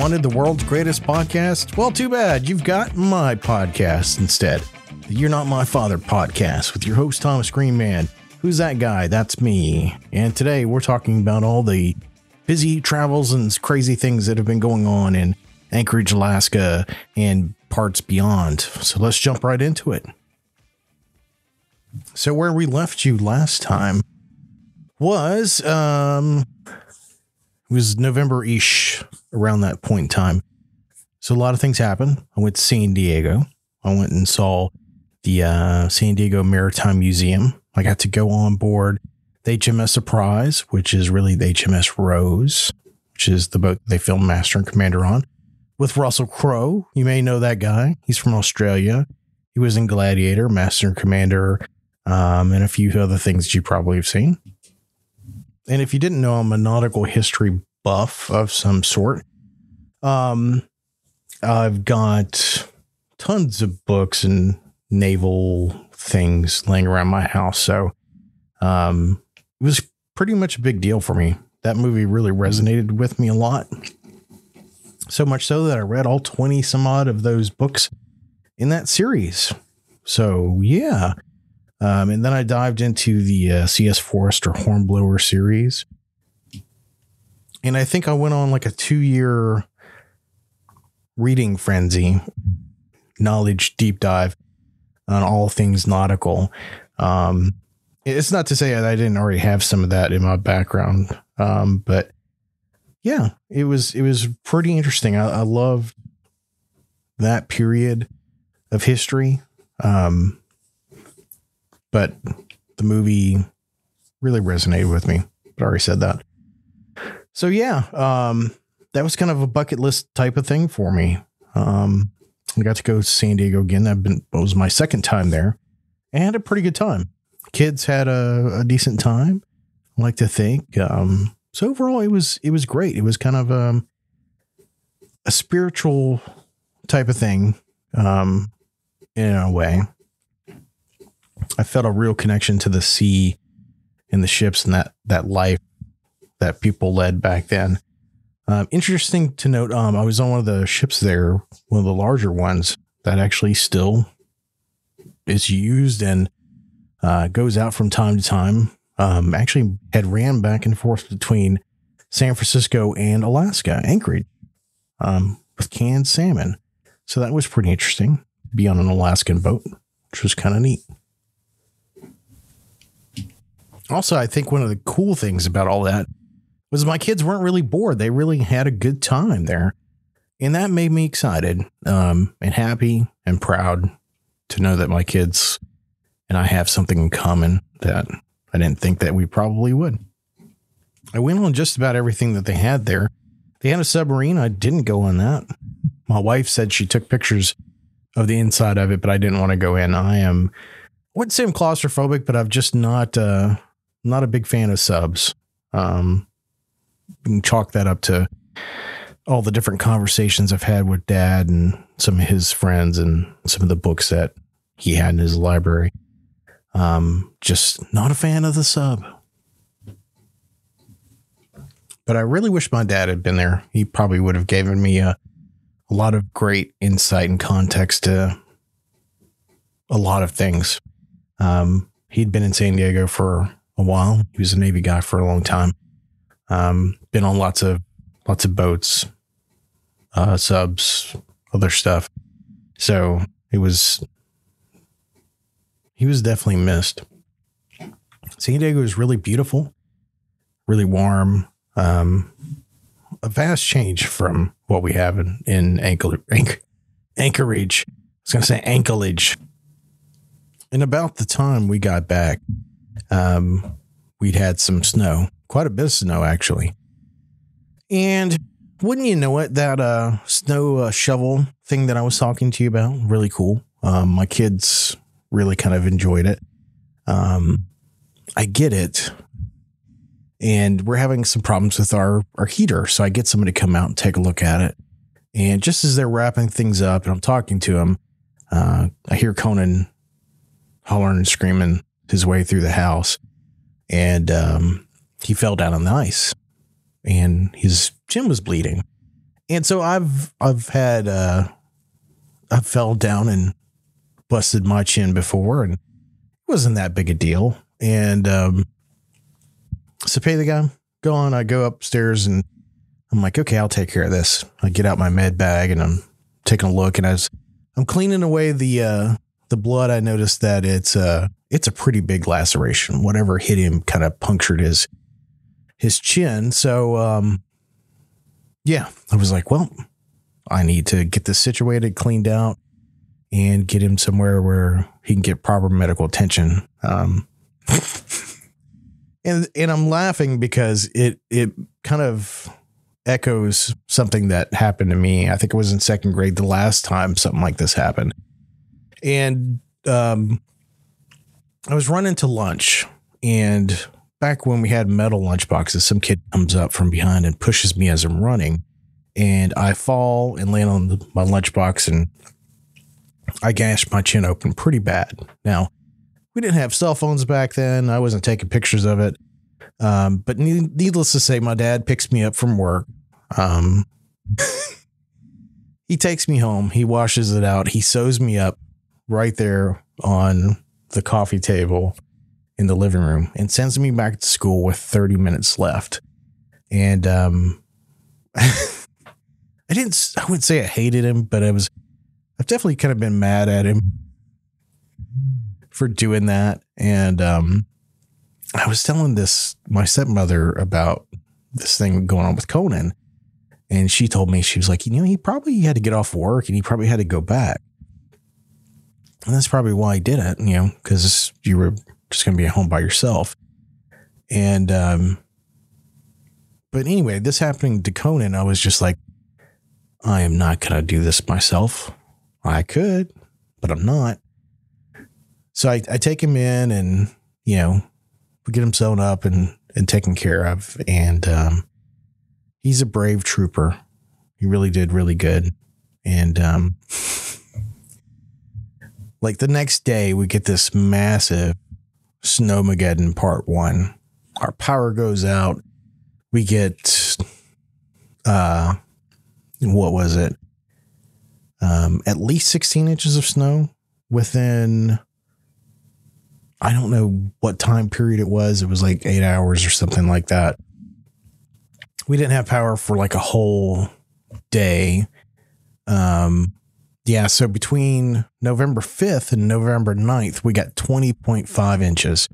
wanted the world's greatest podcast? Well, too bad. You've got my podcast instead. The You're Not My Father podcast with your host, Thomas Greenman. Who's that guy? That's me. And today we're talking about all the busy travels and crazy things that have been going on in Anchorage, Alaska, and parts beyond. So let's jump right into it. So where we left you last time was, it was November-ish, around that point in time. So a lot of things happened. I went to San Diego. I went and saw the San Diego Maritime Museum. I got to go on board the HMS Surprise, which is really the HMS Rose, which is the boat they filmed Master and Commander on, with Russell Crowe. You may know that guy. He's from Australia. He was in Gladiator, Master and Commander, and a few other things that you probably have seen. And if you didn't know, I'm a nautical history buff of some sort. I've got tons of books and naval things laying around my house. So it was pretty much a big deal for me. That movie really resonated with me a lot. So much so that I read all 20 some odd of those books in that series. So yeah. And then I dived into the C.S. Forester Hornblower series. And I think I went on like a 2-year reading frenzy, knowledge deep dive on all things nautical. It's not to say that I didn't already have some of that in my background. But yeah, it was pretty interesting. I loved that period of history. But the movie really resonated with me. I already said that. So yeah, that was kind of a bucket list type of thing for me. I got to go to San Diego again. It was my second time there and had a pretty good time. Kids had a decent time, I like to think. So overall, it was great. It was kind of a spiritual type of thing, in a way. I felt a real connection to the sea and the ships and that life that people led back then. Interesting to note, I was on one of the ships there, one of the larger ones that actually still is used and goes out from time to time. Actually had ran back and forth between San Francisco and Alaska, Anchorage, with canned salmon. So that was pretty interesting to be on an Alaskan boat, which was kind of neat. Also, I think one of the cool things about all that was my kids weren't really bored. They really had a good time there. And that made me excited, and happy and proud to know that my kids and I have something in common that I didn't think that we probably would. I went on just about everything that they had there. They had a submarine. I didn't go on that. My wife said she took pictures of the inside of it, but I didn't want to go in. I wouldn't say I'm claustrophobic, but I'm just not a big fan of subs. You can chalk that up to all the different conversations I've had with Dad and some of his friends and some of the books that he had in his library. Just not a fan of the sub. But I really wish my dad had been there. He probably would have given me a lot of great insight and context to a lot of things. He'd been in San Diego for a while. He was a Navy guy for a long time. Been on lots of boats, subs, other stuff. So he was definitely missed. San Diego is really beautiful, really warm. A vast change from what we have in Anchorage. I was going to say Anchorage. And about the time we got back, we'd had some snow, quite a bit of snow, actually. And wouldn't you know it, that snow shovel thing that I was talking to you about, really cool. My kids really kind of enjoyed it. I get it. And we're having some problems with our heater. So I get somebody to come out and take a look at it. And just as they're wrapping things up and I'm talking to him, I hear Conan hollering and screaming his way through the house. And he fell down on the ice and his chin was bleeding. And so I've had, I fell down and busted my chin before, and it wasn't that big a deal. And, so pay the guy, go on. I go upstairs and I'm like, okay, I'll take care of this. I get out my med bag and I'm taking a look, and as I'm cleaning away the blood, I noticed that it's a pretty big laceration. Whatever hit him kind of punctured his chin. So, yeah, I was like, well, I need to get this situated, cleaned out, and get him somewhere where he can get proper medical attention. And I'm laughing because it kind of echoes something that happened to me. I think it was in second grade the last time something like this happened. And I was running to lunch, and back when we had metal lunch boxes, some kid comes up from behind and pushes me as I'm running, and I fall and land on my lunchbox, and I gashed my chin open pretty bad. Now, we didn't have cell phones back then. I wasn't taking pictures of it. But needless to say, my dad picks me up from work. He takes me home. He washes it out. He sews me up right there on the coffee table in the living room and sends me back to school with 30 minutes left. And, I wouldn't say I hated him, but I've definitely kind of been mad at him for doing that. And, I was telling my stepmother about this thing going on with Conan, and she told me, she was like, he probably had to get off work and he probably had to go back. And that's probably why he did it, because you were just going to be at home by yourself. And, but anyway, this happening to Conan, I was just like, I am not going to do this myself. I could, but I'm not. So I take him in, and, we get him sewn up and taken care of. And, he's a brave trooper. He really did really good. And, like the next day we get this massive Snowmaggedon Part 1. Our power goes out. We get, what was it? At least 16 inches of snow within, I don't know what time period it was. It was like 8 hours or something like that. We didn't have power for like a whole day. Yeah. So between November 5th and November 9th, we got 20.5 inches.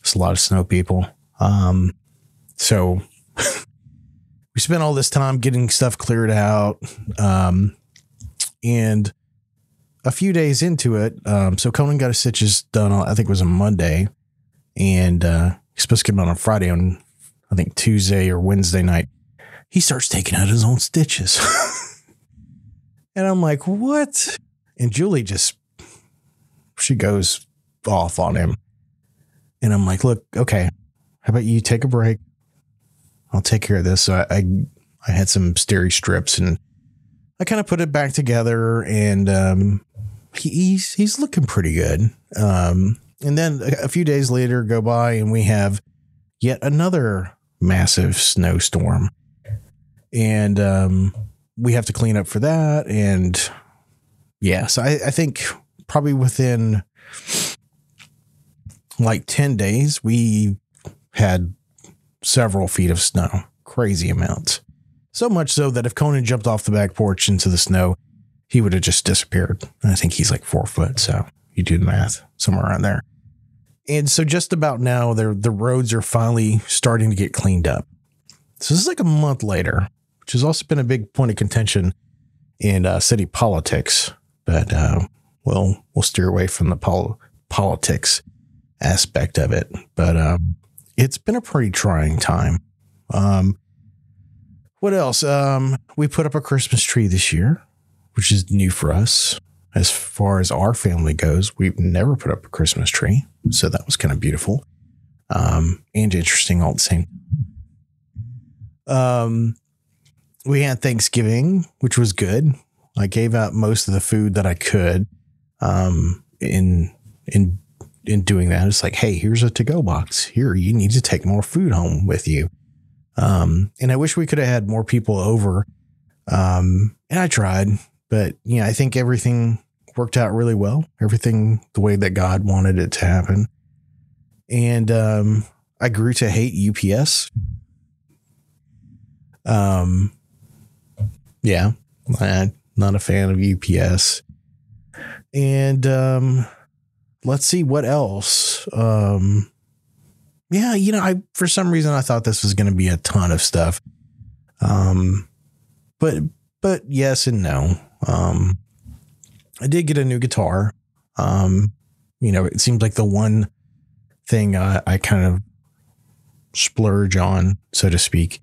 It's a lot of snow, people. So we spent all this time getting stuff cleared out. And a few days into it, so Conan got his stitches done on, I think it was a Monday, and he's supposed to get them on Friday. On, I think, Tuesday or Wednesday night, he starts taking out his own stitches. And I'm like, what? And Julie she goes off on him. And I'm like, look, okay, how about you take a break? I'll take care of this. So I had some steri strips, and I kind of put it back together, and he's looking pretty good. And then a few days later go by, and we have yet another massive snowstorm, and we have to clean up for that. And yeah, so I think probably within like 10 days, we had several feet of snow, crazy amounts. So much so that if Conan jumped off the back porch into the snow, he would have just disappeared. And I think he's like 4 foot. So you do the math, somewhere around there. And so just about now, the roads are finally starting to get cleaned up. So this is like a month later, which has also been a big point of contention in city politics. But we'll steer away from the politics aspect of it. But it's been a pretty trying time. What else? We put up a Christmas tree this year, which is new for us. As far as our family goes, we've never put up a Christmas tree. So that was kind of beautiful. And interesting all the same. We had Thanksgiving, which was good. I gave out most of the food that I could. In doing that, it's like, hey, here's a to-go box. Here, you need to take more food home with you. And I wish we could have had more people over. And I tried, but I think everything worked out really well. Everything the way that God wanted it to happen. And I grew to hate UPS. Yeah, I'm not a fan of UPS. And let's see what else. For some reason I thought this was going to be a ton of stuff. But yes and no. I did get a new guitar. It seems like the one thing I kind of splurge on, so to speak,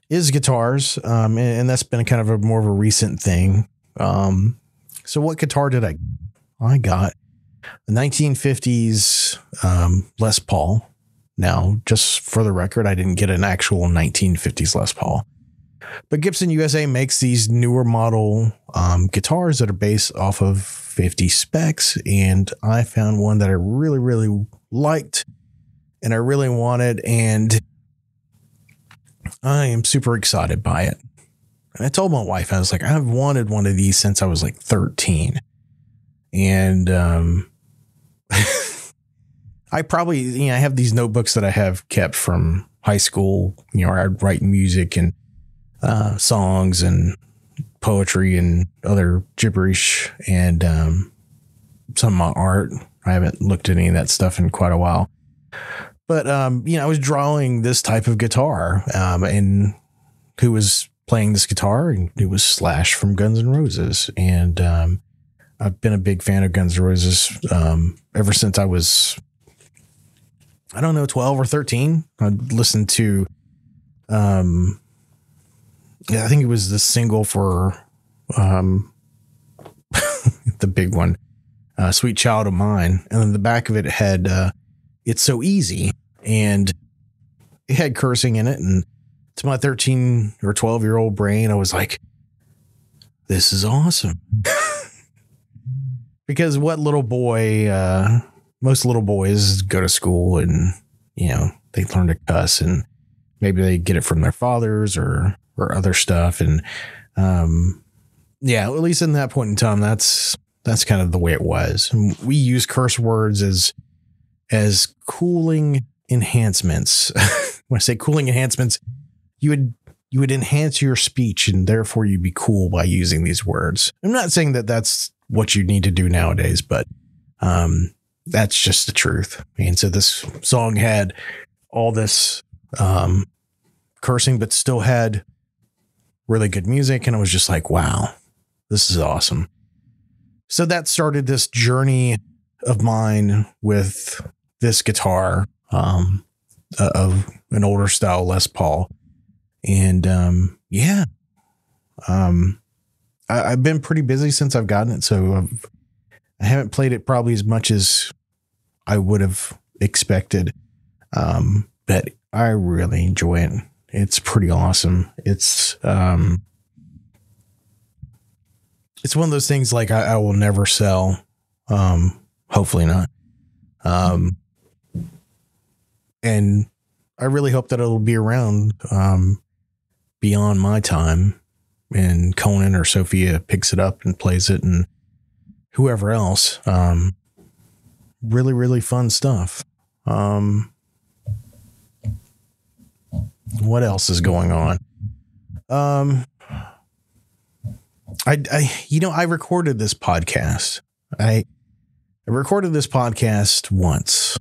is guitars. And that's been kind of more of a recent thing. So what guitar did I get? I got a 1950s Les Paul. Now, just for the record, I didn't get an actual 1950s Les Paul. But Gibson USA makes these newer model guitars that are based off of 50 specs. And I found one that I really, really liked and I really wanted. And I am super excited by it. And I told my wife, I was like, I've wanted one of these since I was like 13. And I probably, I have these notebooks that I have kept from high school, where I'd write music and songs and poetry and other gibberish and some of my art. I haven't looked at any of that stuff in quite a while. But, I was drawing this type of guitar and who was playing this guitar, and it was Slash from Guns N' Roses. And I've been a big fan of Guns N' Roses ever since I was, 12 or 13. I listened to, I think it was the single for the big one, Sweet Child of Mine. And then the back of it had It's So Easy. And it had cursing in it. And to my 13 or 12-year-old brain, I was like, this is awesome. Because what little boy, most little boys go to school and, they learn to cuss, and maybe they get it from their fathers or other stuff. And, at least in that point in time, that's kind of the way it was. And we use curse words as cooling enhancements. When I say cooling enhancements, you would enhance your speech, and therefore you'd be cool by using these words. I'm not saying that that's what you need to do nowadays, but that's just the truth. And so this song had all this cursing, but still had really good music. And I was just like, wow, this is awesome. So that started this journey of mine with this guitar of an older style Les Paul. And I've been pretty busy since I've gotten it. So I haven't played it probably as much as I would have expected. But I really enjoy it. It's pretty awesome. It's one of those things like I will never sell. Hopefully not. And I really hope that it'll be around beyond my time, and Conan or Sophia picks it up and plays it, and whoever else. Really, really fun stuff. What else is going on? I recorded this podcast. I recorded this podcast once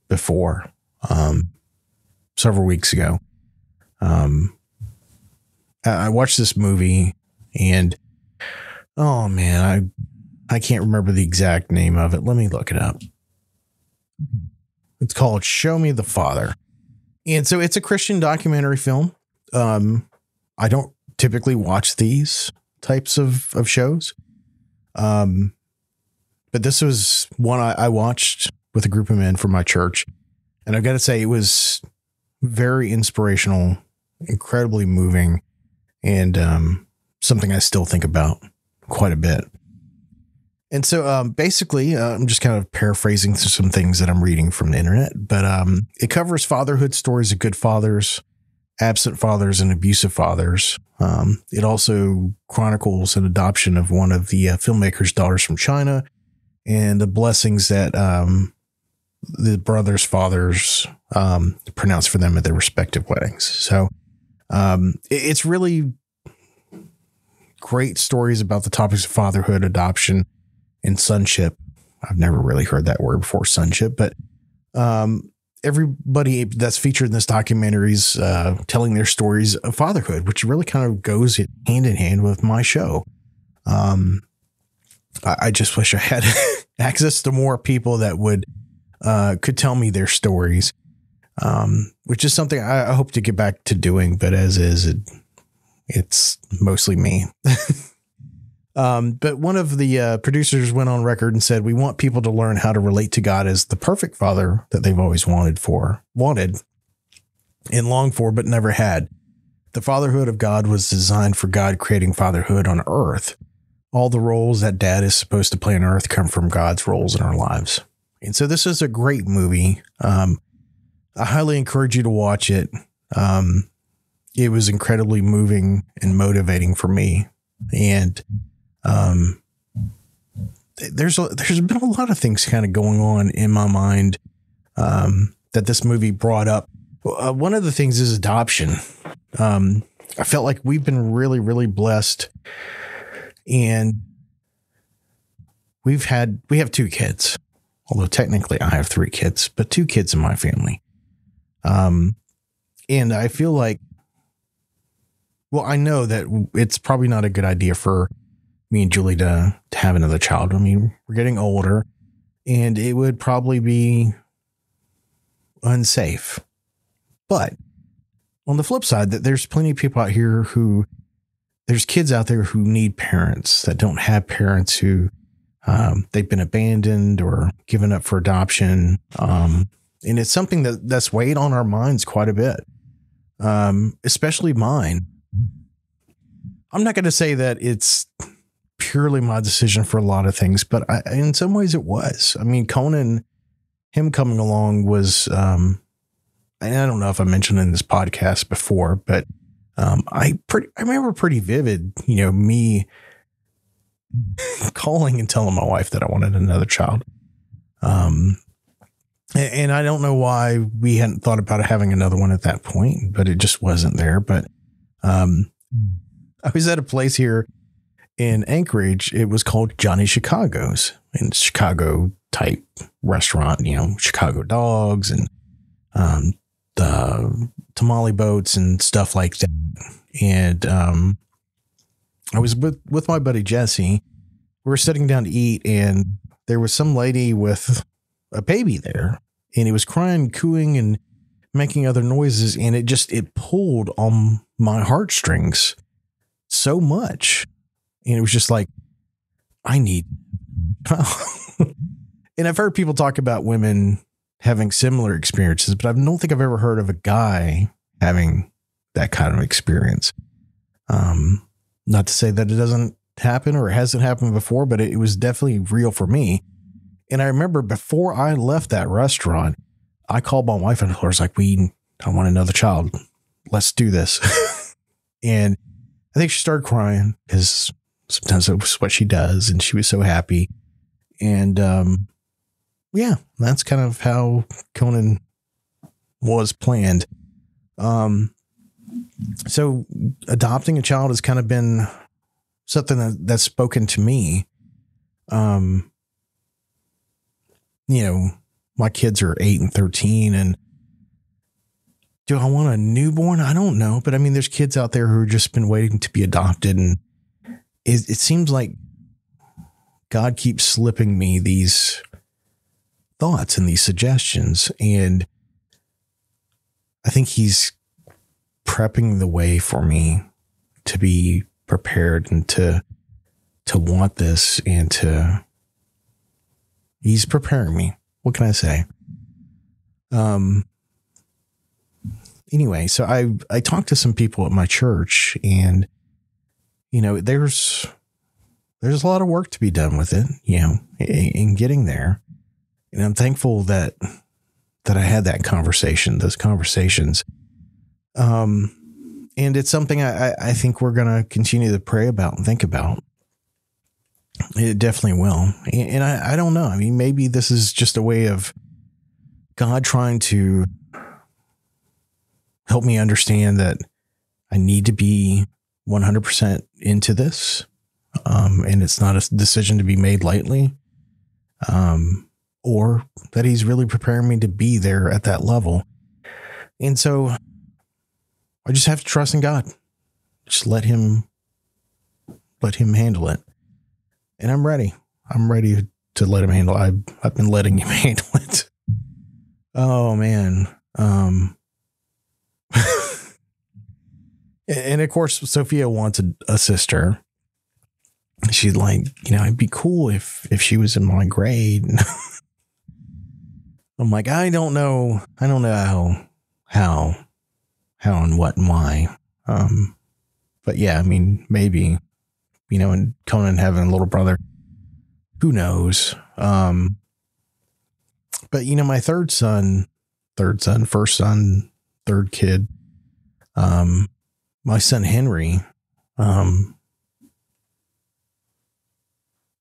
before, several weeks ago. I watched this movie, and oh man, I can't remember the exact name of it. Let me look it up. It's called Show Me the Father. And so it's a Christian documentary film. I don't typically watch these types of shows. But this was one I watched with a group of men from my church. And I've got to say, it was very inspirational, incredibly moving, and something I still think about quite a bit. And so basically, I'm just kind of paraphrasing some things that I'm reading from the internet, but it covers fatherhood stories of good fathers absent fathers and abusive fathers. It also chronicles an adoption of one of the filmmaker's daughters from China and the blessings that the brothers' fathers pronounced for them at their respective weddings. So it's really great stories about the topics of fatherhood, adoption, and sonship. I've never really heard that word before, sonship, but everybody that's featured in this documentary is telling their stories of fatherhood, which really kind of goes hand in hand with my show. I just wish I had access to more people that would could tell me their stories, which is something I hope to get back to doing. But as is, it's mostly me. But one of the producers went on record and said, "We want people to learn how to relate to God as the perfect father that they've always wanted and longed for, but never had. The fatherhood of God was designed for God creating fatherhood on earth. All the roles that dad is supposed to play on earth come from God's roles in our lives." And so this is a great movie. I highly encourage you to watch it. It was incredibly moving and motivating for me. And there's been a lot of things kind of going on in my mind that this movie brought up. One of the things is adoption. I felt like we've been really, really blessed, and we have 2 kids, although technically I have 3 kids, but 2 kids in my family. And I feel like, well, I know that it's probably not a good idea for me and Julie to have another child. I mean, we're getting older, and it would probably be unsafe. But on the flip side, that there's plenty of people out here there's kids out there who need parents that don't have parents, who they've been abandoned or given up for adoption. And it's something that's weighed on our minds quite a bit, especially mine. I'm not going to say that it's purely my decision for a lot of things, but in some ways it was. I mean, Conan, him coming along was, and I don't know if I mentioned in this podcast before, but I remember pretty vivid, me calling and telling my wife that I wanted another child. And I don't know why we hadn't thought about having another one at that point, but it just wasn't there. But I was at a place here in Anchorage. It was called Johnny Chicago's, and Chicago type restaurant, Chicago dogs and the tamale boats and stuff like that. And I was with my buddy Jesse. We were sitting down to eat, and there was some lady with a baby there, and it was crying, cooing, and making other noises. And it pulled on my heartstrings so much. And it was just like, I need, and I've heard people talk about women having similar experiences, but I don't think I've ever heard of a guy having that kind of experience. Not to say that it doesn't happen or it hasn't happened before, but it was definitely real for me. And I remember before I left that restaurant, I called my wife and I was like, I want another child. Let's do this. And I think she started crying because sometimes that's what she does. And she was so happy. And, yeah, that's kind of how Conan was planned. So adopting a child has kind of been something that's spoken to me. My kids are 8 and 13, and do I want a newborn? I don't know. But I mean, there's kids out there who have just been waiting to be adopted. And it seems like God keeps slipping me these thoughts and these suggestions. And I think he's prepping the way for me to be prepared and to want this, and he's preparing me. What can I say? Anyway, so I talked to some people at my church, and, there's a lot of work to be done with it, in getting there. And I'm thankful that I had those conversations. And it's something I think we're going to continue to pray about and think about. It definitely will. And I don't know. I mean, maybe this is just a way of God trying to help me understand that I need to be 100% into this. And it's not a decision to be made lightly. Or that he's really preparing me to be there at that level. And so I just have to trust in God. Just let him handle it. And I'm ready. I'm ready to let him handle it. I've been letting him handle it. Oh man. And of course, Sophia wants a sister. She's like, it'd be cool if she was in my grade. I'm like, I don't know how and what and why. But yeah, I mean, maybe, and Conan having a little brother, who knows? But my first son, third kid, my son, Henry,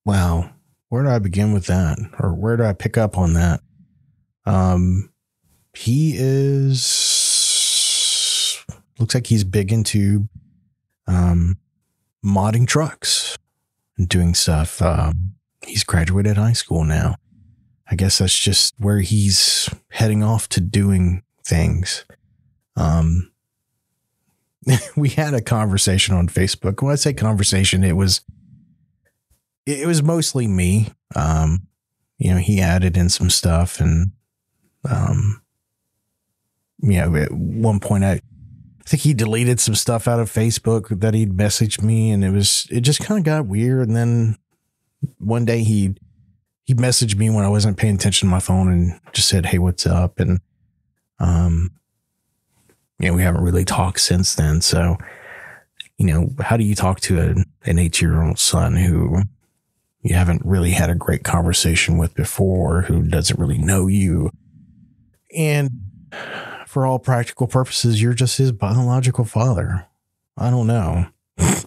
wow, where do I begin with that? Or where do I pick up on that? He looks like he's big into, modding trucks and doing stuff. He's graduated high school now. I guess that's just where he's heading off to doing things. We had a conversation on Facebook. When I say conversation, it was mostly me. He added in some stuff and, at one point I think he deleted some stuff out of Facebook that he'd messaged me, and it just kind of got weird. And then one day he messaged me when I wasn't paying attention to my phone and just said, "Hey, what's up?" And, we haven't really talked since then. So, how do you talk to an 8-year-old son who you haven't really had a great conversation with before, who doesn't really know you? And for all practical purposes, you're just his biological father. I don't know. I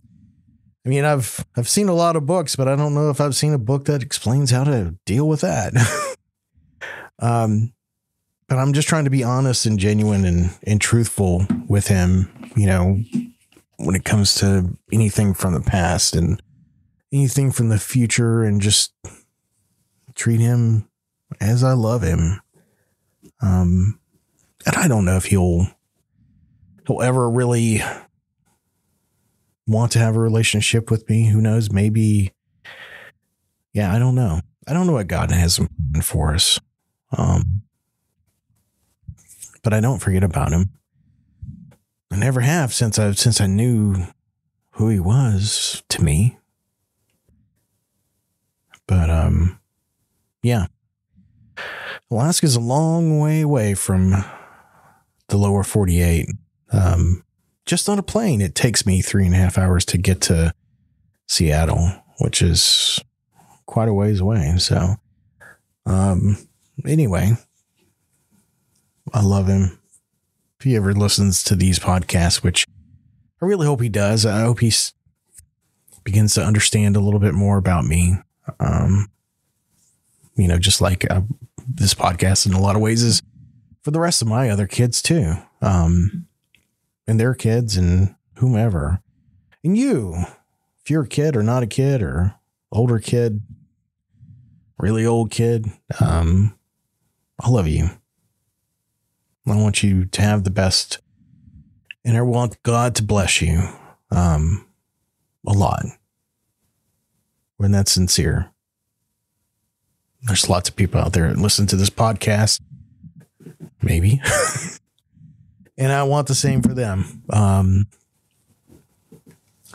mean, I've seen a lot of books, but I don't know if I've seen a book that explains how to deal with that. But I'm just trying to be honest and genuine and truthful with him, when it comes to anything from the past and anything from the future, and just treat him as I love him. And I don't know if he'll ever really want to have a relationship with me. Who knows? Maybe. Yeah, I don't know. I don't know what God has planned for us. But I don't forget about him. I never have since I knew who he was to me. But, yeah. Alaska's a long way away from the lower 48. Just on a plane, it takes me 3.5 hours to get to Seattle, which is quite a ways away. So, anyway, I love him. If he ever listens to these podcasts, which I really hope he does, I hope he begins to understand a little bit more about me. Just like this podcast in a lot of ways is for the rest of my other kids too. And their kids and whomever. And you, if you're a kid or not a kid or older kid, really old kid, I love you. I want you to have the best, and I want God to bless you, a lot. When that's sincere. There's lots of people out there that listen to this podcast. Maybe. And I want the same for them.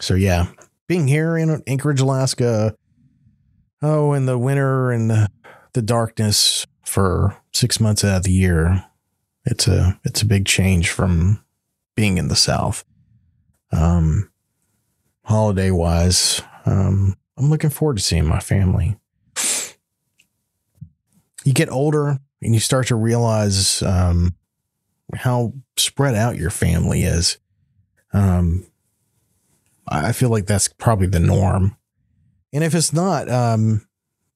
So yeah, being here in Anchorage, Alaska, in the winter and the darkness for 6 months out of the year, it's a big change from being in the South. Holiday wise, I'm looking forward to seeing my family. You get older and you start to realize, how spread out your family is. I feel like that's probably the norm. And if it's not,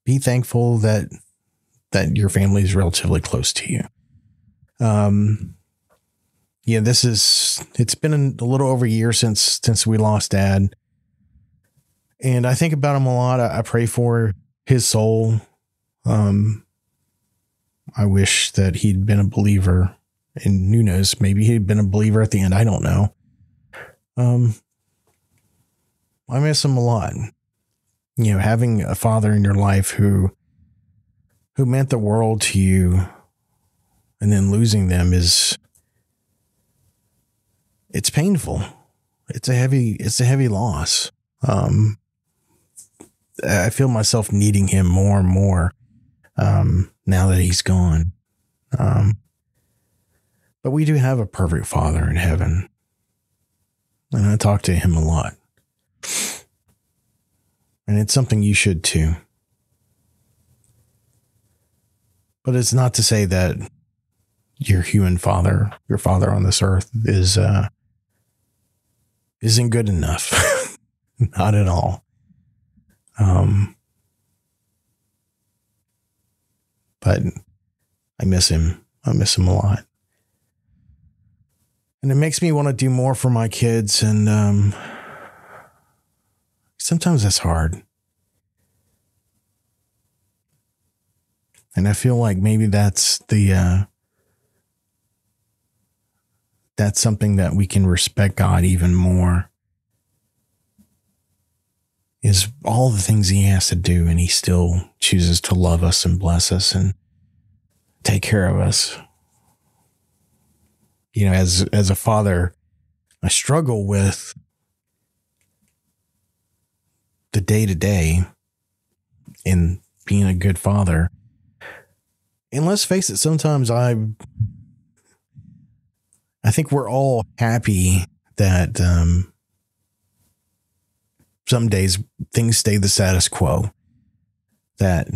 be thankful that your family is relatively close to you. Yeah, it's been a little over a year since we lost Dad. And I think about him a lot. I pray for his soul. I wish that he'd been a believer, and who knows, maybe he'd been a believer at the end. I don't know. I miss him a lot. You know, having a father in your life who meant the world to you, and then losing them it's painful. It's a heavy loss. I feel myself needing him more and more, now that he's gone. But we do have a perfect Father in heaven, and I talk to him a lot. And it's something you should too. But it's not to say that your human father, your father on this earth, isn't good enough. Not at all. But I miss him. I miss him a lot. And it makes me want to do more for my kids. And sometimes that's hard. And I feel like maybe that's something that we can respect God even more, is all the things he has to do, and he still chooses to love us and bless us and take care of us. You know, as a father, I struggle with the day-to-day in being a good father. And let's face it, sometimes I think we're all happy that some days things stay the status quo. That,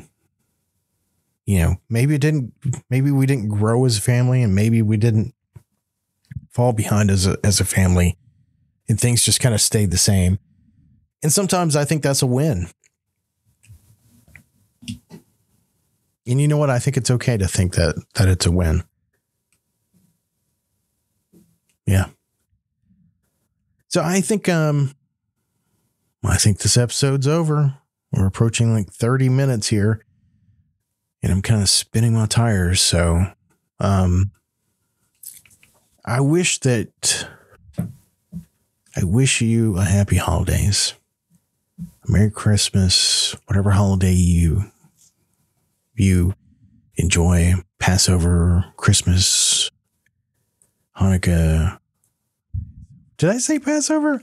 you know, maybe we didn't grow as a family, and maybe we didn't fall behind as a family, and things just kind of stayed the same. And sometimes I think that's a win. And you know what? I think it's okay to think that it's a win. Yeah. So I think this episode's over. We're approaching like 30 minutes here, and I'm kind of spinning my tires. So, I wish you a happy holidays, Merry Christmas, whatever holiday you enjoy, Passover, Christmas, Hanukkah. Did I say Passover?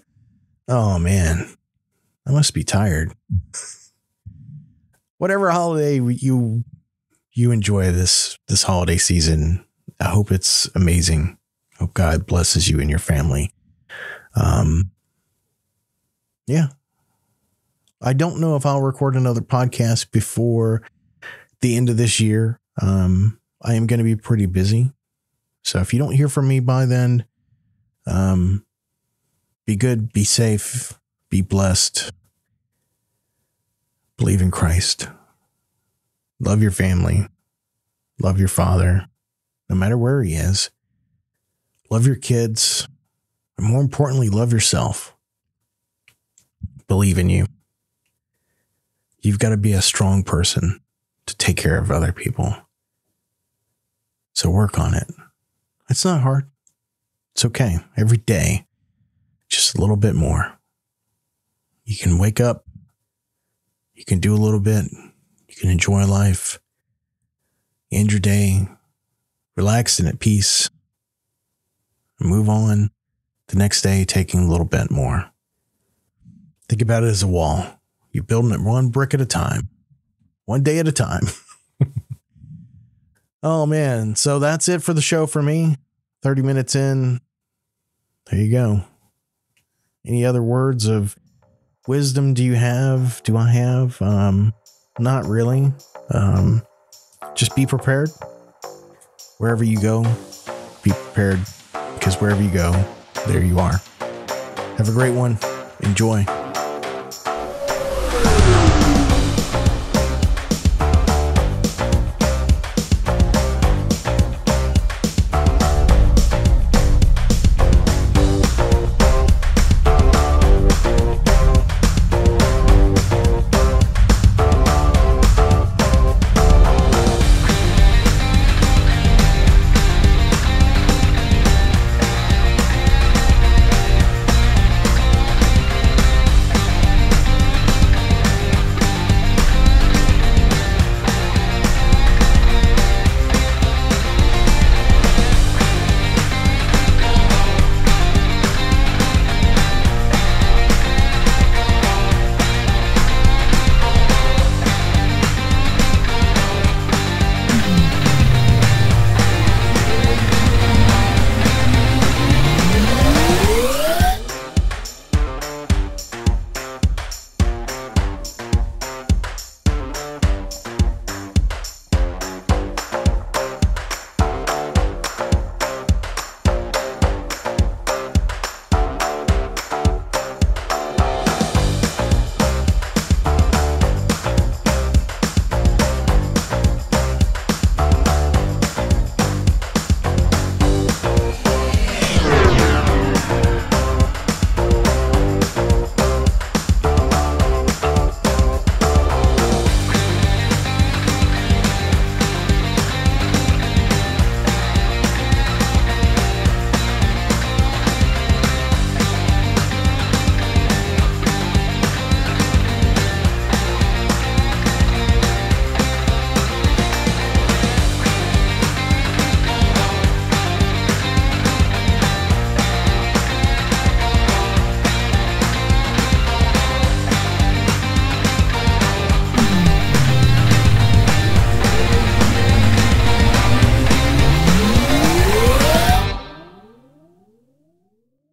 Oh man, I must be tired. Whatever holiday you enjoy this holiday season, I hope it's amazing. Hope God blesses you and your family. Yeah. I don't know if I'll record another podcast before the end of this year. I am going to be pretty busy. So if you don't hear from me by then, be good, be safe, be blessed. Believe in Christ. Love your family. Love your father, no matter where he is. Love your kids. And more importantly, love yourself. Believe in you. You've got to be a strong person to take care of other people. So work on it. It's not hard. It's okay. Every day, just a little bit more. You can wake up. You can do a little bit. You can enjoy life. End your day relaxed and at peace. Move on the next day, taking a little bit more. Think about it as a wall. You're building it one brick at a time, one day at a time. Oh man. So that's it for the show for me. 30 minutes in. There you go. Any other words of wisdom do I have? Not really. Just be prepared wherever you go. be prepared, because wherever you go, there you are. Have a great one. Enjoy.